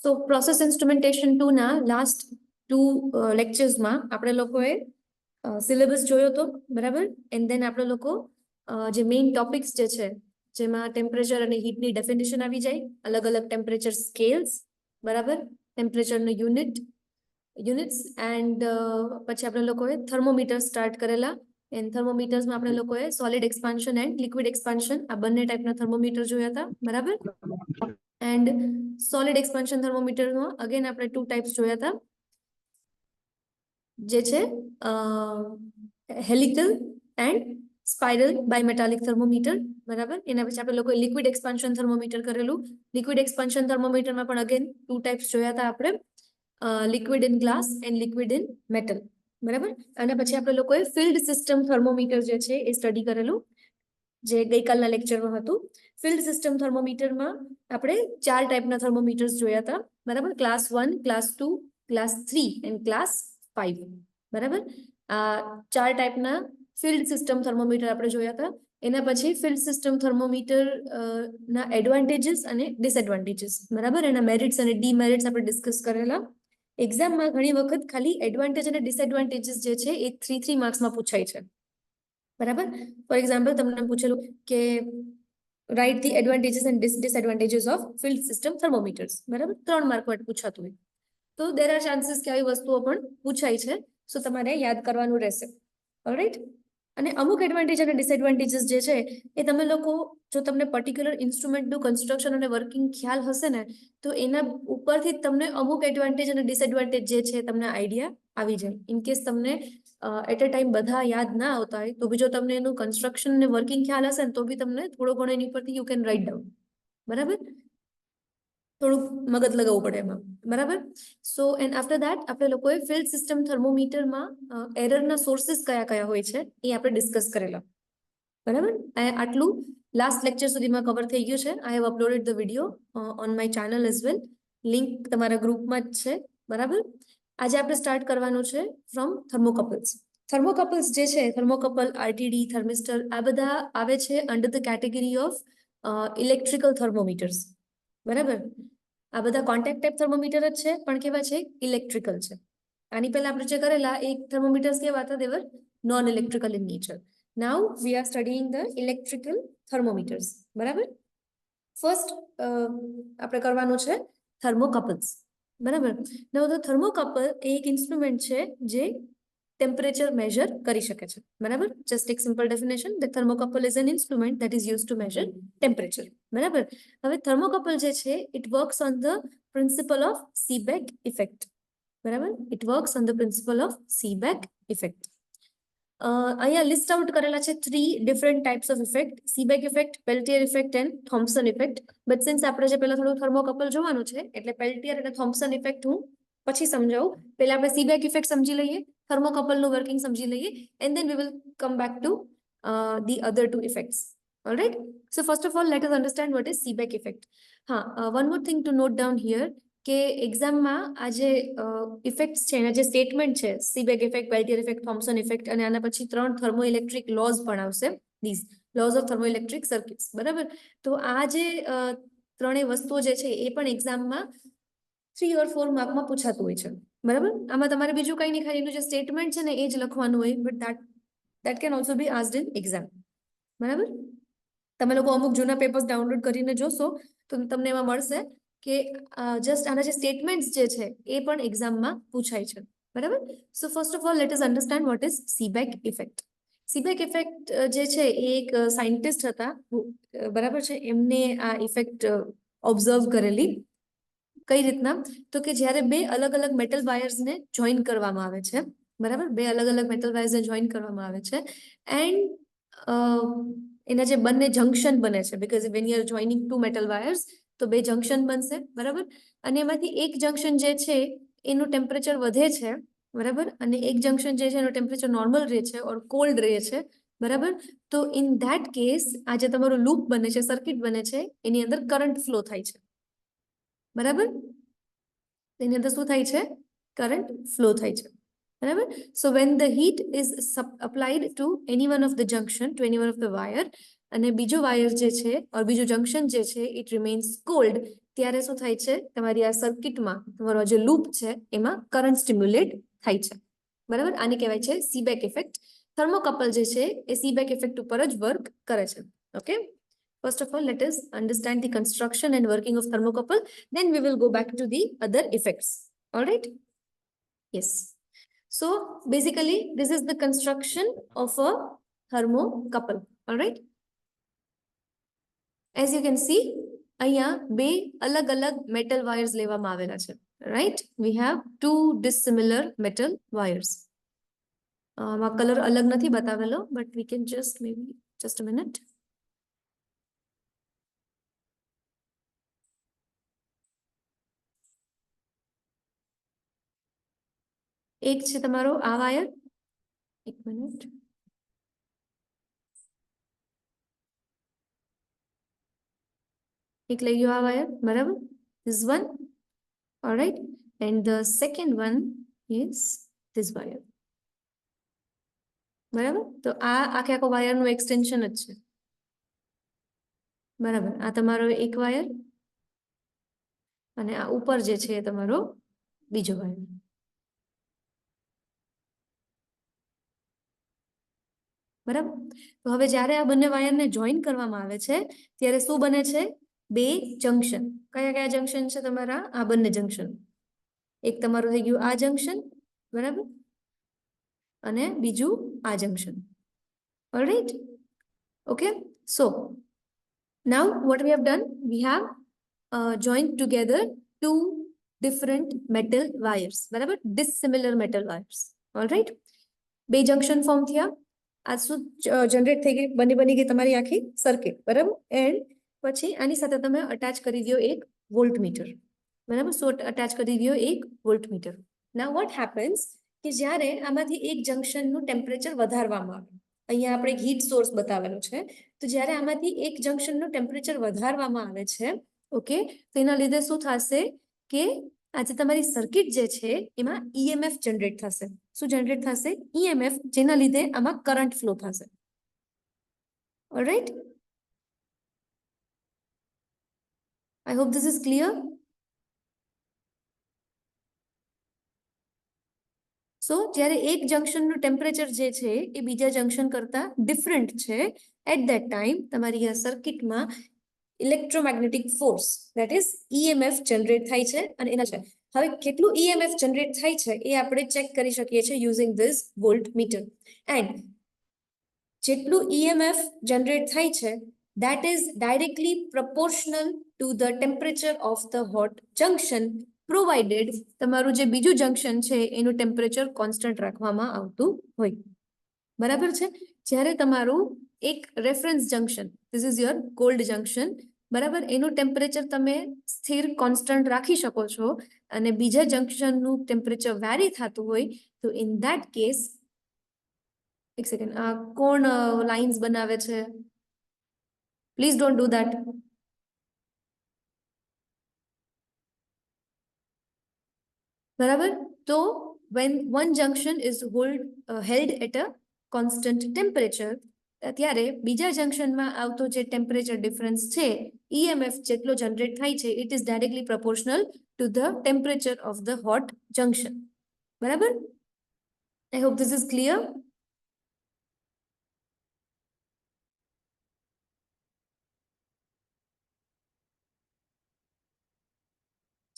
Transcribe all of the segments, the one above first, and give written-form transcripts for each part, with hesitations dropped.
સો process instrumentation 2 ના last 2 લેક્ચર્સમાં આપણે લોકોએ સિલેબસ જોયો હતો, બરાબર. એન્ડ દેન આપણે લોકો જે મેઇન ટોપિક્સ જે છે જેમાં ટેમ્પરેચર અને હીટની ડેફિનેશન આવી જાય, અલગ અલગ ટેમ્પરેચર સ્કેલ્સ, બરાબર, ટેમ્પરેચરનું યુનિટ્સ એન્ડ પછી આપણે લોકોએ થર્મોમીટર સ્ટાર્ટ કરેલા. એન્ડ થર્મોમીટર્સમાં આપણે લોકોએ solid expansion and liquid expansion આ બંને ટાઈપના થર્મોમીટર જોયા હતા, બરાબર. એન્ડ સોલિડ એક્સપાન્શન થર્મોમીટરમાં અગેન આપણે 2 ટાઈપ્સ જોયા હતા, જે છે હેલિકલ એન્ડ સ્પાઇરલ બાયમેટાલિક થર્મોમીટર, બરાબર. એના પછી આપણે લોકોએ લિક્વિડ એક્સપાન્શન થર્મોમીટર કરેલું. લિક્વિડ એક્સપાન્શન થર્મોમીટરમાં પણ અગેન 2 ટાઈપ્સ જોયા હતા આપણે, liquid in glass and liquid in metal, બરાબર. અને પછી આપણે લોકોએ ફિલ્ડ સિસ્ટમ થર્મોમીટર જે છે એ સ્ટડી કરેલું, જે ગઈકાલના લેક્ચરમાં હતું. ફિલ્ડ સિસ્ટમ થર્મોમીટરમાં આપણે 4 ટાઈપના થર્મોમીટર્સ જોયા હતા, બરાબર. Class 1, class 2, class 3 and class 5, બરાબર. આ 4 ટાઈપના ફિલ્ડ સિસ્ટમ થર્મોમીટર આપણે જોયા હતા. એના પછી ફિલ્ડ સિસ્ટમ થર્મોમીટર ના એડવાન્ટેજીસ અને ડિસએડવાન્ટેજીસ, બરાબર, એના મેરિટ્સ અને ડીમેરિટ્સ આપણે ડિસ્કસ કરેલા. એક્ઝામમાં ઘણી વખત ખાલી એડવાન્ટેજ અને ડિસએડવાન્ટેજીસ જે છે એ 3 માર્ક્સમાં પૂછાય છે, બરાબર. ફોર એક્ઝામ્પલ તમને પૂછેલું કે write the advantages and disadvantages of field system thermometers, બરાબર. 3 માર્ક માટે પૂછાતું હોય તો દેર આર ચાન્સીસ કે આવી વસ્તુઓ પણ પૂછાય છે, સો તમારે યાદ કરવાનું રહેશે, ઓલરાઈટ. અને અમુક એડવાન્ટેજ અને ડિસએડવાન્ટેજીસ જે છે એ તમે લોકો, જો તમને પર્ટિક્યુલર ઇન્સ્ટ્રુમેન્ટનું કન્સ્ટ્રક્શન અને વર્કિંગ ખ્યાલ હશે ને, તો એના ઉપરથી તમને અમુક એડવાન્ટેજ અને ડિસએડવાન્ટેજ જે છે તમને આઈડિયા આવી જાય. ઇન કેસ તમને એટ અ ટાઈમ બધા યાદ ના આવતા હોય તો બી જો તમને એનું કન્સ્ટ્રક્શન અને વર્કિંગ ખ્યાલ હશે ને તો બી તમને થોડો ઘણો એની પરથી યુ કેન રાઇટ ડાઉન, બરાબર. થોડુંક મગજ લગાવવું પડે એમાં, બરાબર. સો એન્ડ આફ્ટર દેટ આપણે લોકોએ ફિલ્ડ સિસ્ટમ થર્મોમીટરમાં એરરના સોર્સિસ કયા કયા હોય છે એ આપણે ડિસ્કસ કરેલા, બરાબર. આટલું લાસ્ટ લેક્ચર સુધીમાં કવર થઈ ગયું છે. I have uploaded the video on my channel as well. Link તમારા ગ્રુપમાં જ છે, બરાબર. આજે આપણે સ્ટાર્ટ કરવાનું છે ફ્રોમ થર્મોકપલ્સ. થર્મોકપલ્સ જે છે, થર્મોકપલ, આરટીડી, થર્મિસ્ટર, આ બધા આવે છે under the category of electrical thermometers, બરાબર. આ બધા કોન્ટેક્ટ ટાઈપ થર્મોમીટર જ છે, પણ કેવા છે, ઇલેક્ટ્રિકલ છે. આની પહેલા આપણે જે કરેલા એક થર્મોમીટર્સ કેવા હતા, they were non electrical in nature. Now we are studying the electrical thermometers, બરાબર. ફર્સ્ટ આપણે કરવાનું છે થર્મોકપલ્સ, બરાબર. નાઉ ધ થર્મોકપલ એ એક ઇન્સ્ટ્રુમેન્ટ છે જે ટેમ્પરેચર મેજર કરી શકે છે, બરાબર. જસ્ટ એક simple definition, the thermocouple is an instrument that is use to measure temperature, બરાબર. હવે થર્મોકપલ જે છે it works on the principle of Seebeck effect, બરાબર. It works on the principle of Seebeck effect. અહીંયા list out કરેલા છે 3 different types of effect: Seebeck effect, Peltier effect and Thompson effect. But since આપણે જે પહેલા થોડું thermocouple જોવાનું છે એટલે પેલ્ટિયર અને થોમ્પસન ઇફેક્ટ હું પછી સમજાવું. પહેલા આપણે સીબેક ઇફેક્ટ સમજી લઈએ, થર્મોકપલનું વર્કિંગ સમજી લઈએ, and then we will come back to the other 2 effects, alright. So first of all let us understand what is Seebeck effect. હા, one more thing to note down here કે એક્ઝામમાં આ જે effects છે એના જે સ્ટેટમેન્ટ છે, Seebeck effect, Peltier effect, Thomson effect, અને આના પછી 3 થર્મોઇલેક્ટ્રિક લોઝ પણ આવશે, these laws of thermoelectric circuits, બરાબર. તો આ જે ત્રણેય વસ્તુઓ જે છે એ પણ એક્ઝામમાં 3 or 4 માર્કમાં પૂછાતું હોય છે, બરાબર. આમાં તમારે બીજું કંઈ નહીં, ખાલી એનું જે સ્ટેટમેન્ટ છે ને એ જ લખવાનું હોય, but that can also be asked in exam, બરાબર. તમે લોકો અમુક જૂના પેપર્સ ડાઉનલોડ કરીને જોશો તો તમને એમાં મળશે કે જસ્ટ આના જે સ્ટેટમેન્ટ્સ જે છે એ પણ એક્ઝામમાં પૂછાય છે, બરાબર. સો first of all let us understand what is Seebeck effect. Seebeck effect જે છે એ એક સાયન્ટિસ્ટ હતા, બરાબર છે. એમને આ ઇફેક્ટ ઓબ્ઝર્વ કરેલી. કઈ રીતના, તો કે જ્યારે 2 અલગ અલગ મેટલ વાયર્સને જોઈન કરવામાં આવે છે, બરાબર. 2 અલગ અલગ મેટલ વાયર્સને જોઈન કરવામાં આવે છે એન્ડ એના જે બંને જંક્શન બને છે, because when you are joining 2 metal wires તો 2 જંક્શન બનશે, બરાબર. અને એમાંથી એક જંક્શન જે છે એનું ટેમ્પરેચર વધે છે, બરાબર, અને એક જંક્શન જે છે એનું ટેમ્પરેચર નોર્મલ રહે છે ઓર કોલ્ડ રહે છે, બરાબર. તો ઇન ધેટ કેસ આ જે તમારું લૂપ બને છે, સર્કિટ બને છે, એની અંદર કરંટ ફ્લો થાય છે, બરાબર. એની અંદર શું થાય છે, કરંટ ફ્લો થાય છે, બરાબર. So when the heat is applied to any one of the junction, to any one of the wire, અને બીજો વાયર જે છે ઓર બીજું જંક્શન જે છે ઇટ રિમેન્સ કોલ્ડ, ત્યારે શું થાય છે, તમારી આ સર્કિટમાં તમારો જે લૂપ છે એમાં કરંટ સ્ટિમ્યુલેટ થાય છે, બરાબર. આને કહેવાય છે સીબેક ઇફેક્ટ. થર્મોકપલ જે છે એ સીબેક ઇફેક્ટ ઉપર જ વર્ક કરે છે. Okay, first of all let us understand the construction and working of thermocouple, then we will go back to the other effects. All right, yes. So basically this is the construction of a thermocouple. All right, as you can see અહીંયા બે અલગ અલગ metal wires લેવામાં આવેલા છે, right? We have two dissimilar metal wires. Colour અલગ નથી બતાવેલો, but we can just maybe just a minute. એક છે તમારો આ વાયર, એક મિનિટ, એક લઈ ગયો આ વાયર, બરાબર, this one. All right, and the second one is this wire, બરાબર. તો આ આખે આખો વાયર નું એક્સટેન્શન જ છે, બરાબર. આ તમારો એક વાયર અને આ ઉપર જે છે એ તમારો બીજો વાયર, બરાબર. તો હવે જ્યારે આ બંને વાયરને જોઈન કરવામાં આવે છે ત્યારે શું બને છે, બે જંક્શન. કયા કયા જંક્શન છે તમારા, આ બંને જંક્શન. એક તમારું થઈ ગયું આ જંક્શન, બરાબર, અને બીજું આ junction. Alright, okay. So now what we have done, we have joined together two different metal wires, બરાબર, dissimilar metal wires. Alright, બે જંક્શન ફોર્મ થયા. આ શું જનરેટ થઈ ગઈ, બની ગઈ તમારી આખી સર્કિટ, બરાબર. એન્ડ પછી આની સાથે તમે અટેચ કરી દો એક વોલ્ટમીટર, બરાબર. સો અટેચ કરી દો એક વોલ્ટમીટર. નાઉ વોટ હેપન્સ કે જ્યારે આમાંથી એક જંક્શનનું ટેમ્પરેચર વધારવામાં આવે, અહીંયા આપણે હીટ સોર્સ બતાવેલો છે, તો જ્યારે આમાંથી એક જંક્શનનું ટેમ્પરેચર વધારવામાં આવે છે, ઓકે, તો એના લીધે શું થશે કે આજે તમારી સર્કિટ જે છે એમાં ઈએમએફ જનરેટ થશે. શું જનરેટ થશે, ઈએમએફ, જેના લીધે આમાં કરંટ ફ્લો થશે. Alright, I hope this is clear. સો જ્યારે એક જંક્શનનું ટેમ્પરેચર જે છે એ બીજા જંક્શન કરતા ડિફરન્ટ છે, એટ ધેટ ટાઈમ તમારી આ સર્કિટમાં electromagnetic force, that is EMF generate થાય છે. અને એના છે હવે કેટલું ઈએમએફ જનરેટ થાય છે એ આપણે ચેક કરી શકીએ છીએ યુઝિંગ ધીસ વોલ્ટમીટર. એન્ડ જેટલું ઈએમએફ જનરેટ થાય છે that is directly proportional to the temperature of the hot junction, provided તમારું જે બીજું જંક્શન છે એનું ટેમ્પરેચર કોન્સ્ટન્ટ રાખવામાં આવતું હોય, બરાબર છે. જ્યારે તમારું એક reference junction, this is your cold junction, બરાબર, એનું ટેમ્પરેચર તમે સ્થિર કોન્સ્ટન્ટ રાખી શકો છો અને બીજા જંક્શનનું ટેમ્પરેચર વેરી થતું હોય, તો ઇન ધેટ કેસ, એક સેકન્ડ, આ કોણ લાઇન્સ બનાવે છે, please don't do that. બરાબર. તો when one junction is held at a constant temperature, ત્યારે બીજા જંક્શનમાં આવતો જે ટેમ્પરેચર ડિફરન્સ છે, ઈએમએફ જેટલો જનરેટ થાય છે, it is directly proportional to the temperature of the hot junction. બરાબર, I hope this is clear.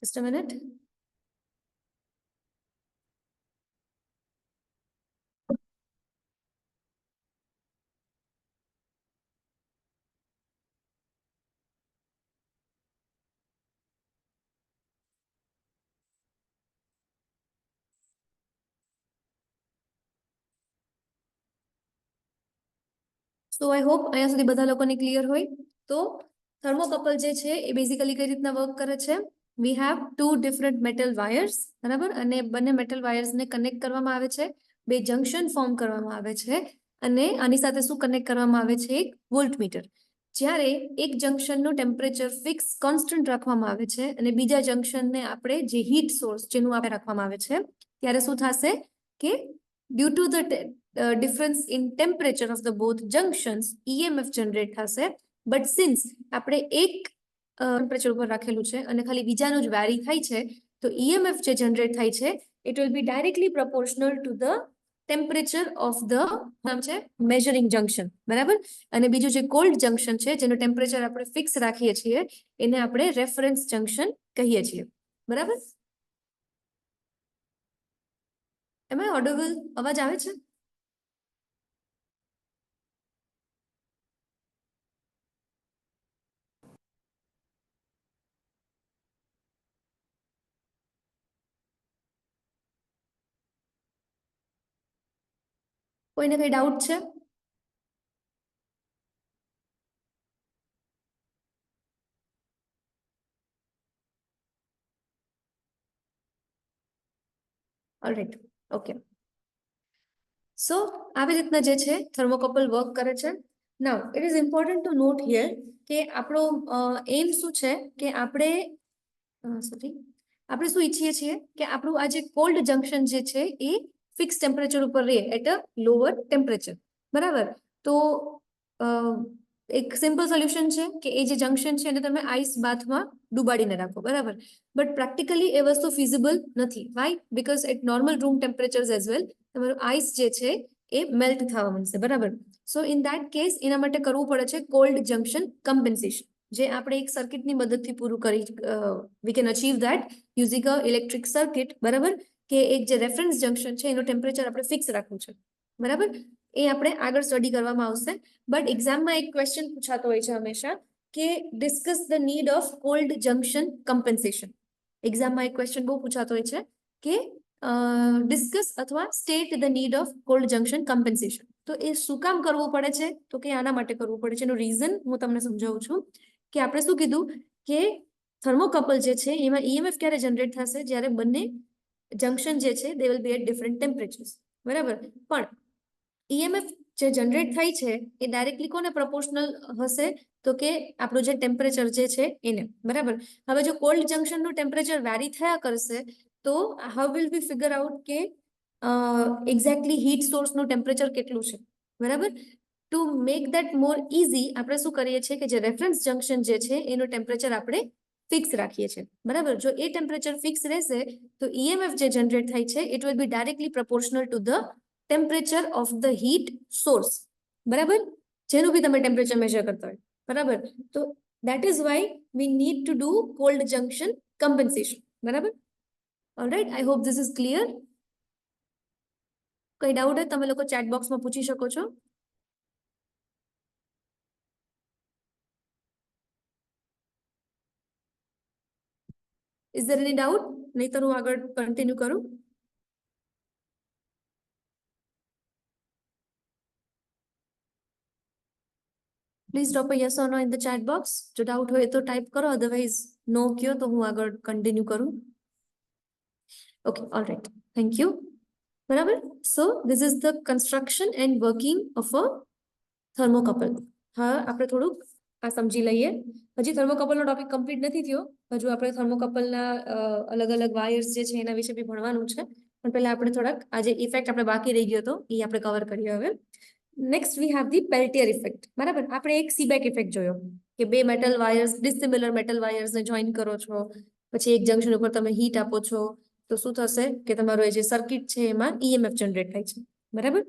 Just a minute. So I hope અહીંયા સુધી બધા લોકોને ક્લિયર હોય. તો થર્મોકપલ જે છે એ બેઝિકલી કઈ રીતના વર્ક કરે છે, we have two different metal wires, બરાબર, અને બંને મેટલ વાયર્સને કનેક્ટ કરવામાં આવે છે, બે જંક્શન ફોર્મ કરવામાં આવે છે, અને આની સાથે શું કનેક્ટ કરવામાં આવે છે, એક વોલ્ટમીટર. જ્યારે એક જંક્શનનું ટેમ્પરેચર ફિક્સ કોન્સ્ટન્ટ રાખવામાં આવે છે અને બીજા જંક્શનને આપણે જે હીટ સોર્સ જેનું આપણે રાખવામાં આવે છે, ત્યારે શું થશે કે due to the difference in temperature of the both junctions, EMF generate થશે. But since આપણે એક ટેમ્પરેચર ઉપર રાખેલું છે અને ખાલી બીજાનું જ વેરી થાય છે, તો EMF જે જનરેટ થાય છે it will be directly proportional to the temperature of the નામ છે મેઝરિંગ જંક્શન, બરાબર. અને બીજું જે કોલ્ડ જંક્શન છે જેનું ટેમ્પરેચર આપણે ફિક્સ રાખીએ છીએ એને આપણે રેફરન્સ જંક્શન કહીએ છીએ, બરાબર. એમ આઈ ઓડિબલ? અવાજ આવે છે? કોઈને કઈ ડાઉટ છે? Alright, okay. સો આવી રીતના જે છે થર્મોકપલ વર્ક કરે છે. Now it is important to note here કે આપણો એમ શું છે કે આપણે શું ઈચ્છીએ છીએ કે આપણું આ જે કોલ્ડ જંક્શન જે છે એ ફિક્સ ટેમ્પરેચર ઉપર રહે એટ અ લોઅર ટેમ્પરેચર, બરાબર. તો એક સિમ્પલ સોલ્યુશન છે કે એ જે જંક્શન છે એને તમે આઈસ બાથમાં ડુબાડીને રાખો, બરાબર. બટ પ્રેક્ટિકલી એ વસ્તુ ફિઝિબલ નથી. Why? Because at normal room temperatures as well તમારું આઈસ જે છે એ મેલ્ટ થવા માંડશે, બરાબર. સો ઇન ધેટ કેસ એના માટે કરવું પડે છે કોલ્ડ જંક્શન કમ્પન્સેશન, જે આપણે એક સર્કિટની મદદથી પૂરું કરી we can achieve that using a electric circuit, બરાબર. કે એક જે રેફરન્સ જંક્શન છે એનું ટેમ્પરેચર આપણે ફિક્સ રાખવું છે, બરાબર. એ આપણે આગળ સ્ટડી કરવામાં આવશે. બટ એક્ઝામમાં એક ક્વેશ્ચન પૂછાતો હોય છે હંમેશા કે discuss the need of cold junction compensation. એક્ઝામમાં એક ક્વેશ્ચન બહુ પૂછાતો હોય છે કે ડિસ્કસ અથવા state the need of cold junction compensation. તો એ શું કામ કરવું પડે છે? તો કે આના માટે કરવું પડે છે. એનું રીઝન હું તમને સમજાવું છું કે આપણે શું કીધું કે થર્મોકપલ જે છે એમાં EMF ક્યારે જનરેટ થશે? જ્યારે બંને જંક્શન જે છે they will be at different temperatures, બરાબર. પણ EMF જે જનરેટ થાય છે એ ડાયરેક્ટલી કોને પ્રપોર્શનલ હશે? તો કે આપણું જે ટેમ્પરેચર જે છે એને, બરાબર. હવે જો કોલ્ડ જંક્શનનું ટેમ્પરેચર વેરી થયા કરશે તો how will we figure out કે એક્ઝેક્ટલી હીટ સોર્સનું ટેમ્પરેચર કેટલું છે, બરાબર. To make that more easy આપણે શું કરીએ છીએ કે જે રેફરન્સ જંક્શન જે છે એનું ટેમ્પરેચર આપણે ફિક્સ રાખીએ છીએ, બરાબર. જો એ ટેમ્પરેચર ફિક્સ રહેશે તો EMF જે જનરેટ થાય છે it will be directly proportional to the temperature of the heat source, બરાબર. જેનું બી તમે ટેમ્પરેચર મેજર કરતા હોય, બરાબર. તો that is why we need to do cold junction compensation, બરાબર. Alright, I hope this is clear. કઈ ડાઉટ હોય તમે લોકો ચેટ બોક્સમાં પૂછી શકો છો. Is there any doubt? નહીં તો હું આગળ કન્ટિન્યુ કરું. Please drop a yes or no in the chat box. જો ડાઉટ હોય તો ટાઈપ કરો, અધરવાઇઝ નો કયો તો હું આગળ કન્ટિન્યુ કરું. Okay, alright, thank you. બરાબર. So this is the construction and working of a thermocouple. હા, આપણે થોડુંક આ સમજી લઈએ. હજી થર્મોકપલનો ટોપિક કમ્પ્લીટ નથી થયો. હજુ આપણે થર્મોકપલના અલગ અલગ વાયર્સ જે છે એના વિશે બી ભણવાનું છે. પણ પહેલા આપણે થોડાક આ જે ઇફેક્ટ આપણે બાકી રહી ગયો હતો એ આપણે કવર કરીએ હવે. Next we have the Peltier effect, બરાબર. આપણે એક સીબેક ઇફેક્ટ જોયો કે બે મેટલ વાયર્સ, ડિસિમિલર મેટલ વાયર્સને જોઈન કરો છો, પછી એક જંક્શન ઉપર તમે હીટ આપો છો, તો શું થશે કે તમારો એ જે સર્કિટ છે એમાં EMF જનરેટ થાય છે, બરાબર.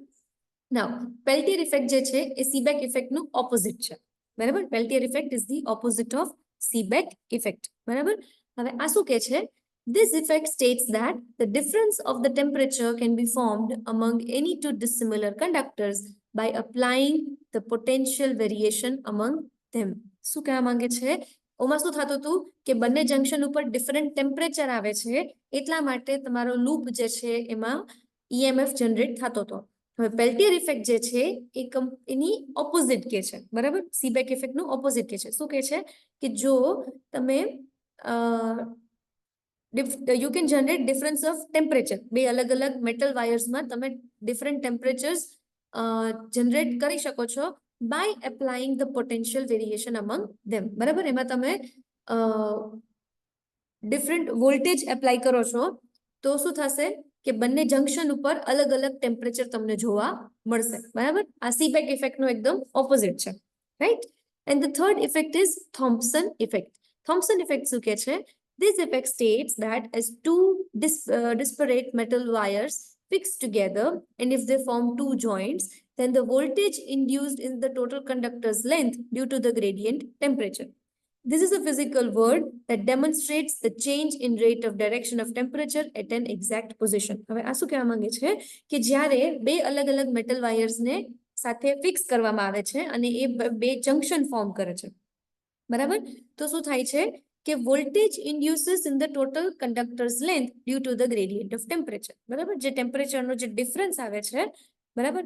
નાઉ પેલ્ટિયર ઇફેક્ટ જે છે એ સીબેક ઇફેક્ટનું ઓપોઝિટ છે, બરાબર. Peltier effect is the opposite of Seebeck effect, બરાબર. હવે આ શું કહે છે? This effect states that the difference of the temperature can be formed among any two dissimilar conductors by applying the potential variation among them. શું કહેવા માંગે છે? ઓમાં શું થતું હતું કે બંને જંક્શન ઉપર ડિફરન્ટ ટેમ્પરેચર આવે છે એટલા માટે તમારો લૂપ જે છે એમાં EMF જનરેટ થતો હતો. હવે પેલ્ટિયર ઇફેક્ટ જે છે એ એની ઓપોઝિટ કે છે, બરાબર. સીબેક ઇફેક્ટનું ઓપોઝિટ કે છે. શું કે છે કે જો તમે you can generate difference of temperature, બે અલગ અલગ મેટલ વાયર્સમાં તમે ડિફરન્ટ ટેમ્પરેચર્સ જનરેટ કરી શકો છો by applying the potential variation among them, બરાબર. એમાં તમે ડિફરન્ટ વોલ્ટેજ એપ્લાય કરો છો તો શું થશે કે બંને જંક્શન ઉપર અલગ અલગ ટેમ્પરેચર તમને જોવા મળશે, બરાબર. આ સીબેક ઇફેક્ટનો એકદમ ઓપોઝિટ છે, right. And the third effect is Thompson effect. Thomson effect શું કહે છે? This effect states that as two disparate metal wires fixed together, and if they form two joints, then the voltage induced in the total conductor's length due to the gradient temperature. This is a physical word that demonstrates the change in rate of direction of temperature at an exact position. હવે આ શું કહેવા માંગે છે કે જ્યારે બે અલગ-અલગ મેટલ વાયર્સને સાથે ફિક્સ કરવામાં આવે છે અને એ બે જંક્શન ફોર્મ કરે છે, બરાબર? તો શું થાય છે કે voltage induces in the total conductors length due to the gradient of temperature, બરાબર? જે ટેમ્પરેચરનો જે ડિફરન્સ આવે છે, બરાબર,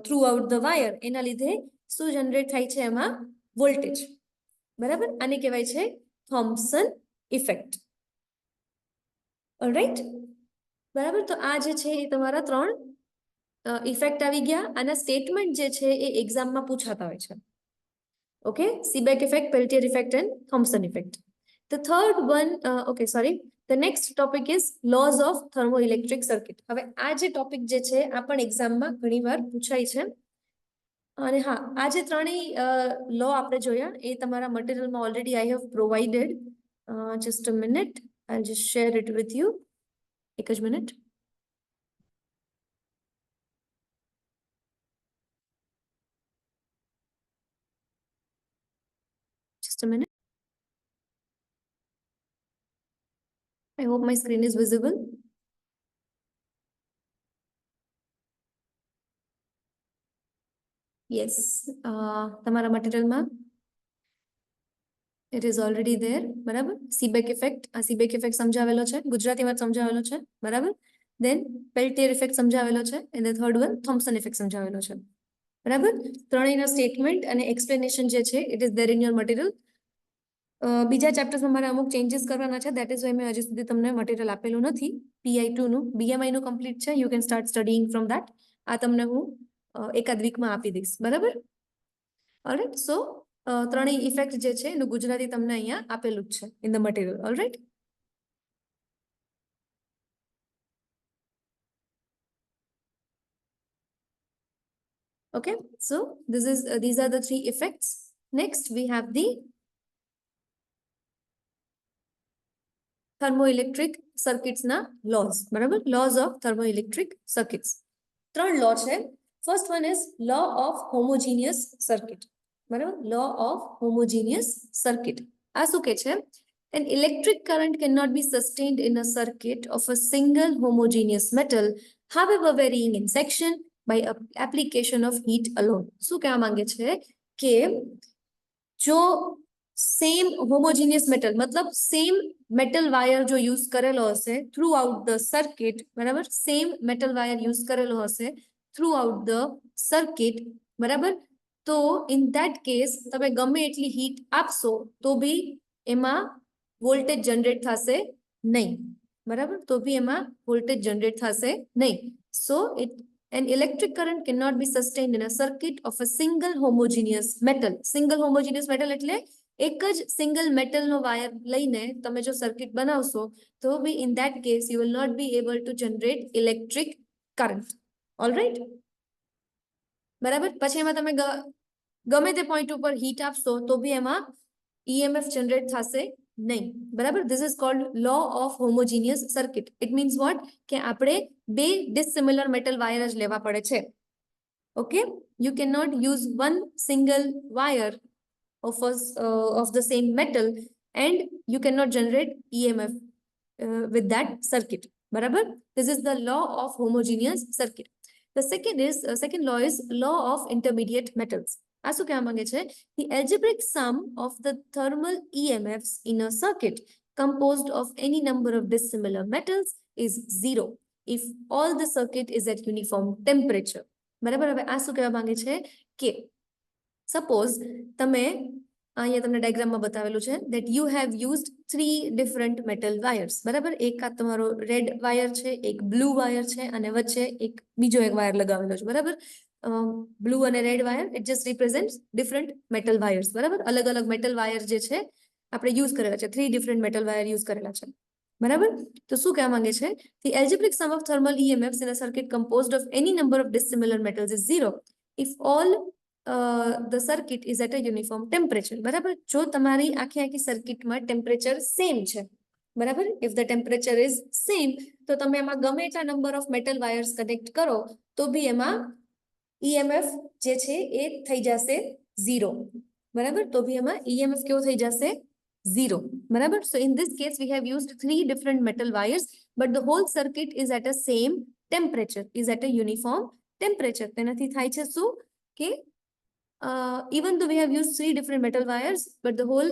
થ્રુ આઉટ ધ વાયર, એના લીધે શું જનરેટ થાય છે? એમાં વોલ્ટેજ, બરાબર? આને કહેવાય છે થોમ્સન ઇફેક્ટ. ઓલરાઈટ, બરાબર? તો આ જે છે એ તમારા 3 ઇફેક્ટ આવી ગયા. આના સ્ટેટમેન્ટ જે છે એ એક્ઝામમાં પૂછાતા હોય છે. Okay, Seebeck effect, Peltier effect, and Thomson effect. The third one, the next topic is laws of thermoelectric circuit. હવે આ જે ટોપિક જે છે આ પણ એક્ઝામમાં ઘણીવાર પૂછાય છે. અને હા, આ જે ત્રણેય લો આપણે જોયા એ તમારા મટીરિયલમાં already I have provided. Just a minute, I just share it with you. એક જ મિનિટ. Just a minute. I hope my screen is visible. Yes, તમારા મટીરિયલમાં it is already there, બરાબર? Seebeck effect, આ Seebeck effect સમજાવેલો છે, ગુજરાતીમાં સમજાવેલો છે, બરાબર? Then Peltier effect સમજાવેલો છે, and the third one Thomson effect સમજાવેલો છે, બરાબર? ત્રણેયના સ્ટેટમેન્ટ અને એક્સપ્લેનેશન જે છે it is there in your material. બીજા ચેપ્ટર્સમાં મારે અમુક ચેન્જીસ કરવાના છે, દેટ ઇઝ વાય મેં હજી સુધી તમને મટીરિયલ આપેલું નથી. PI2 નું, BMI નું કમ્પ્લીટ છે, you can start studying from that. આ તમને હું એકાદ વીકમાં આપી દઈશ, બરાબર? ઓલરાઈટ, સો ત્રણેય ઇફેક્ટ જે છે એનું ગુજરાતી તમને અહીંયા આપેલું જ છે in the material. Alright, okay, so these are the 3 effects. Next we have the thermoelectric circuits na laws, બરાબર? Laws of thermoelectric circuits. 3 law છે. First one is law of homogeneous circuit, બરાબર? Law of homogeneous circuit. આ શું કહે છે? An electric current cannot be sustained in a circuit of a single homogeneous metal, however varying in section, by application of heat alone. શું કહેવા માંગે છે કે જો સેમ હોમોજીનિયસ મેટલ, મતલબ સેમ મેટલ વાયર જો યુઝ કરેલો હશે થ્રુ આઉટ ધ સર્કિટ, બરાબર? સેમ મેટલ વાયર યુઝ કરેલો હશે થ્રુ આઉટ ધ સર્કિટ, બરાબર? તો ઇન ધેટ કેસ તમે ગમે એટલી હીટ આપશો તો બી એમાં વોલ્ટેજ જનરેટ થશે નહીં, બરાબર? તો બી એમાં વોલ્ટેજ જનરેટ થશે નહીં. સો an electric current cannot be sustained in a circuit of a single homogeneous metal. Single homogeneous metal એટલે એક જ સિંગલ મેટલનો વાયર લઈને તમે જો સર્કિટ બનાવશો તો be in that case you will not be able to generate electric current. Alright, બરાબર? પછી એમાં તમે ગમે તે પોઈન્ટ ઉપર હીટ આપશો તો બી એમાં EMF જનરેટ થશે નહીં, બરાબર? This is called law of homogeneous circuit. It means what કે આપણે બે ડિસિમિલર મેટલ વાયર જ લેવા પડે છે. Okay, you can not use one single wire of the same metal and you cannot generate EMF with that circuit, barabar? This is the law of homogeneous circuit. The second law is law of intermediate metals. આ શું કહેવા માંગે છે? The algebraic sum of the thermal EMFs in a circuit composed of any number of dissimilar metals is 0 if all the circuit is at uniform temperature, બરાબર? હવે આ શું કહેવા માંગે છે કે સપોઝ તમે અહીંયા તમને ડાયગ્રામમાં બતાવેલું છે that you have used 3 different metal wires, બરાબર? એક આ તમારો રેડ વાયર છે, એક બ્લુ વાયર છે અને વચ્ચે એક બીજો એક વાયર લગાવેલો છે, બરાબર? બ્લુ અને red wire it just represents different metal wires, બરાબર? અલગ અલગ મેટલ વાયર જે છે આપણે યુઝ કરેલા છે, 3 ડિફરન્ટ મેટલ વાયર યુઝ કરેલા છે, બરાબર? તો શું કહેવા માંગે છે? The algebraic sum of thermal EMFs in a circuit composed of any number of dissimilar metals is 0 if all the circuit is at a uniform temperature. બરાબર, જો તમારી આખી સર્કિટમાં ટેમ્પરેચર સેમ છે, બરાબર, if the temperature is same, તો તમે એમાં ગમે એટલા number of metal wires connect કરો તો બી એમાં EMF જે છે એ થઈ જશે 0. બરાબર, તો બી એમાં EMF કેવો થઈ જશે 0. બરાબર, so in this case we have used 3 different metal wires, but the whole circuit is at a same temperature, is at a uniform temperature. તેનાથી થાય છે શું કે even though we have used 3 different metal wires, but the whole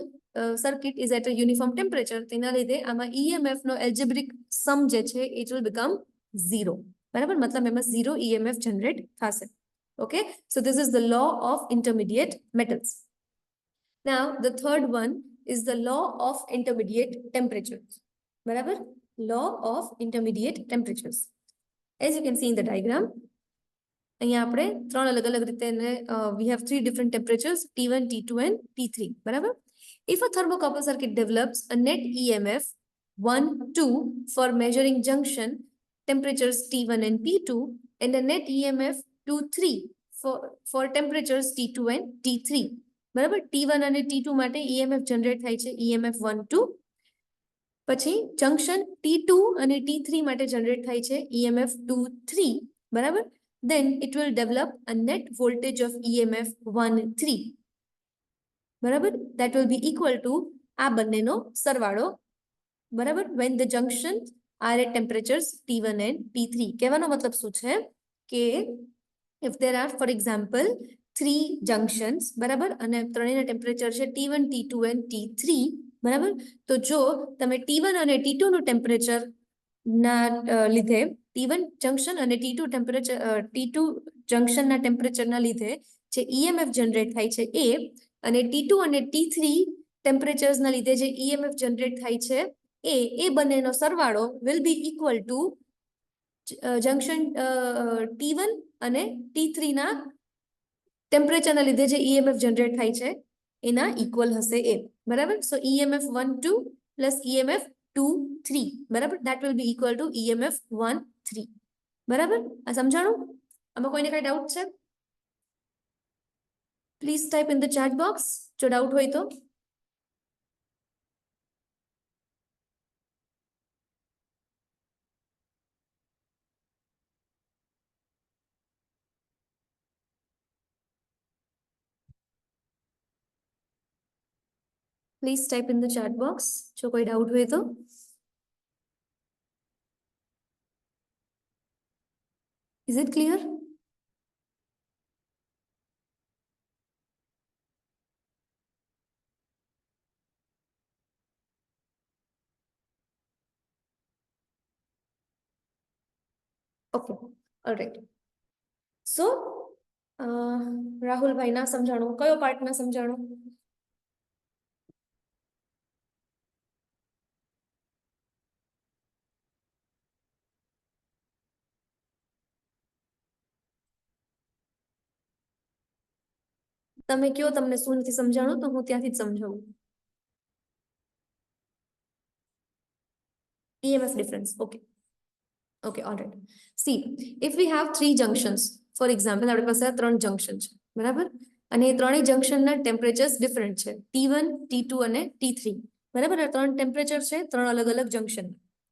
circuit is at a uniform temperature, તેના લીધે આમાં EMF નો algebraic sum જે છે it will become 0. બરાબર, મતલબ એમાં 0 EMF generate થશે. Okay, so this is the law of intermediate metals. Now the third one is the law of intermediate temperatures. બરાબર, law of intermediate temperatures. As you can see in the diagram, અહીંયા આપણે ત્રણ અલગ રીતે we have 3 different temperatures, T1, T2 and T3. બરાબર, if a thermocouple circuit develops a net EMF 1, 2 for measuring junction temperatures T1 and T2 and a net EMF 2, 3 for temperatures T2 and T3. બરાબર, T1 અને T2 માટે EMF generate થાય છે EMF 1, 2. પછી junction T2 અને T3 માટે generate થાય છે EMF 2, 3. બરાબર, then it will develop a net voltage of EMF 1, 3. બરાબર, that will be equal to આ બંનેનો સરવાળો. બરાબર, when the junctions are at temperatures T1 and T3. કહેવાનો મતલબ શું છે કે if there are for example 3 junctions, બરાબર, અને ત્રણેયના ટેમ્પરેચર છે T1, T2 and T3. બરાબર, તો જો તમે T1 અને T2 નું ટેમ્પરેચર ના લીધે T1 જંક્શન અને T2 ટેમ્પરેચર T2 જંક્શનના ટેમ્પરેચરના લીધે જે EMF જનરેટ થાય છે એ, અને T2 અને T3 ટેમ્પરેચર્સના લીધે જે EMF જનરેટ થાય છે એ બંનેનો સરવાળો will be equal to junction T1 અને T3 ના ટેમ્પરેચરના લીધે જે EMF જનરેટ થાય છે એના ઇક્વલ હશે એ. બરાબર, so EMF 1, 2 plus EMF 2, 3. બરાબર, that will be equal to EMF 1, 3. બરાબર, આ સમજાણું? આમાં કોઈને કઈ ડાઉટ છે? Please type in the chat box જો ડાઉટ હોય તો. Please type in the chat box જો કોઈ ડાઉટ હોય તો. Is it clear? Okay, all right. So Rahul ભાઈ ના સમજાણું, કયો પાર્ટ ના સમજાણું? તમે કયો તમને શું નથી સમજાણું તો હું ત્યાંથી જ સમજાવું. EMF difference. Okay. Okay, all right. See, if we have 3 junctions, for example, આપણી પાસે આ 3 જંક્શન છે, બરાબર, અને એ ત્રણેય જંક્શનના ટેમ્પરેચર્સ ડિફરન્ટ છે T1, T2 અને T3. બરાબર, આ ત્રણ ટેમ્પરેચર છે ત્રણ અલગ જંક્શન.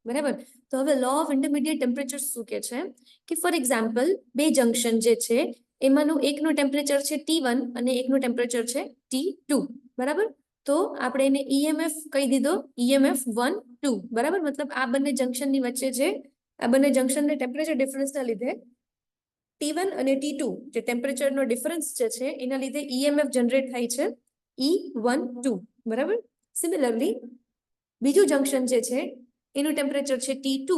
બરાબર, તો હવે લો ઓફ ઇન્ટરમીડિયેટ ટેમ્પરેચર શું કે છે કે ફોર એક્ઝામ્પલ બે જંક્શન જે છે એમાંનું એકનું ટેમ્પરેચર છે T1 અને એકનું ટેમ્પરેચર છે T2. બરાબર, તો આપણે એને EMF કહી દીધો EMF 1, 2. બરાબર, મતલબ આ બંને જંક્શનની વચ્ચે જે આ બંને જંક્શનના ટેમ્પરેચર ડિફરન્સના લીધે T1 અને T2 જે ટેમ્પરેચરનો ડિફરન્સ જે છે એના લીધે EMF જનરેટ થાય છે E1, 2. બરાબર, સિમિલરલી બીજું જંક્શન જે છે એનું ટેમ્પરેચર છે T2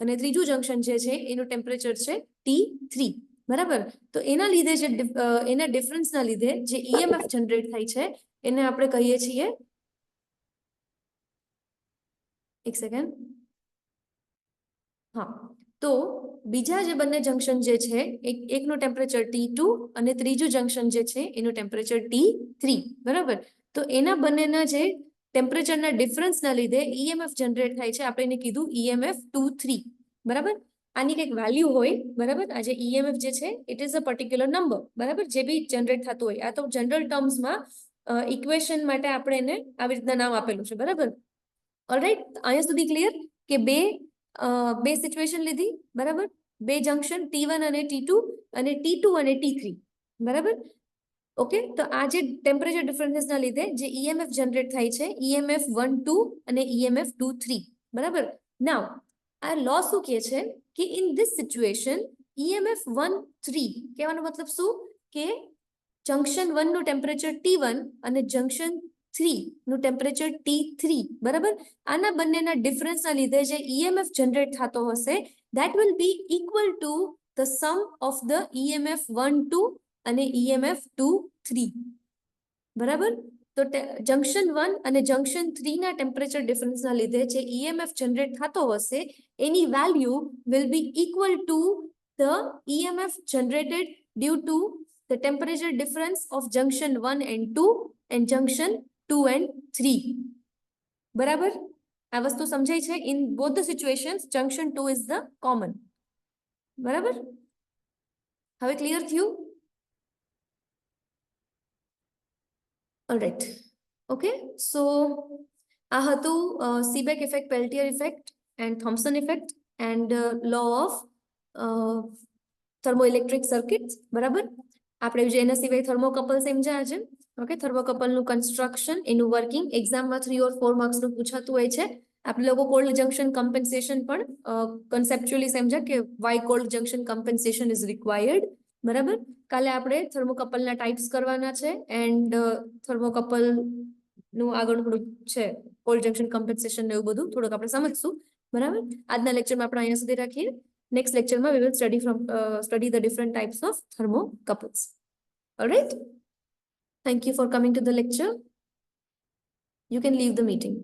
અને ત્રીજું જંક્શન જે છે એનું ટેમ્પરેચર છે T3. બરાબર, તો એના લીધે જે એના ડિફરન્સના લીધે જે EMF જનરેટ થાય છે એને આપણે કહીએ છીએ, એક સેકન્ડ, હા, તો બીજા જે બંને જંક્શન જે છે એકનું ટેમ્પરેચર T2 અને ત્રીજું જંક્શન જે છે એનું ટેમ્પરેચર T3. બરાબર, તો એના બંનેના જે ટેમ્પરેચરના ડિફરન્સના લીધે EMF જનરેટ થાય છે, આપણે એને કીધું EMF 2, 3. બરાબર, આની કંઈક વેલ્યુ હોય, બરાબર? આ જે EMF જે છે it is a particular number, બરાબર? જે બી જનરેટ થતું હોય, આ તો જનરલ ટર્મ્સમાં ઇક્વેશન માટે આપણે એને આવી રીતના નામ આપેલું છે, બરાબર? ઓલરાઈટ, અહીંયા સુધી ક્લિયર કે બે સિચ્યુએશન લીધી, બરાબર? બે જંક્શન T1 અને T2 અને T2 અને T3, બરાબર? ઓકે, તો આ જે ટેમ્પરેચર ડિફરન્સીસના લીધે જે EMF જનરેટ થાય છે, EMF 1 2 અને EMF 2 3, બરાબર? નાઉ આ લો શું કહે છે કે ઇન ધીસ સિચ્યુએશન EMF 1 3 કહેવાનો મતલબ શું કે જંક્શન 1 નું ટેમ્પરેચર T1 અને જંક્શન 3 નું ટેમ્પરેચર T3, બરાબર? આના બંનેના ડિફરન્સના લીધે જે EMF જનરેટ થતો હશે that will be equal to the sum of the EMF 1 2 અને EMF 2 3, બરાબર? તો જંક્શન 1 અને જંક્શન 3 ના ટેમ્પરેચર ડિફરન્સના લીધે જે EMF જનરેટ થતો હશે એની value will be equal to the EMF generated due to the temperature difference of junction 1 and 2 and junction 2 and 3, બરાબર? આ વસ્તુ સમજાય છે? in both the situations junction 2 is the common, બરાબર? હવે ક્લિયર થયું? Alright, okay, so આ હતું Seebeck effect, Peltier effect and Thomson effect and law of thermoelectric circuits, બરાબર? આપણે જે એના સિવાય થર્મોકપલ સમજ્યા છે. ઓકે, થર્મોકપલનું કન્સ્ટ્રક્શન, એનું વર્કિંગ એક્ઝામમાં 3 or 4 માર્ક્સનું પૂછાતું હોય છે. આપણે લોકો કોલ્ડ જંક્શન કમ્પન્સેશન પણ કન્સેપ્ચ્યુઅલી સમજ્યા કે why cold junction compensation is required, બરાબર? કાલે આપણે થર્મોકપલના ટાઈપ્સ કરવાના છે એન્ડ થર્મોકપલ નું આગળ થોડું છે કોલ્ડ જંક્શન કમ્પન્સેશન ને એવું બધું થોડુંક આપણે સમજશું, બરાબર? આજના લેક્ચરમાં આપણે અહીંયા સુધી રાખીએ. Next lecture we will study the different types of thermocouples. All right. Thank you for coming to the lecture. You can leave the meeting.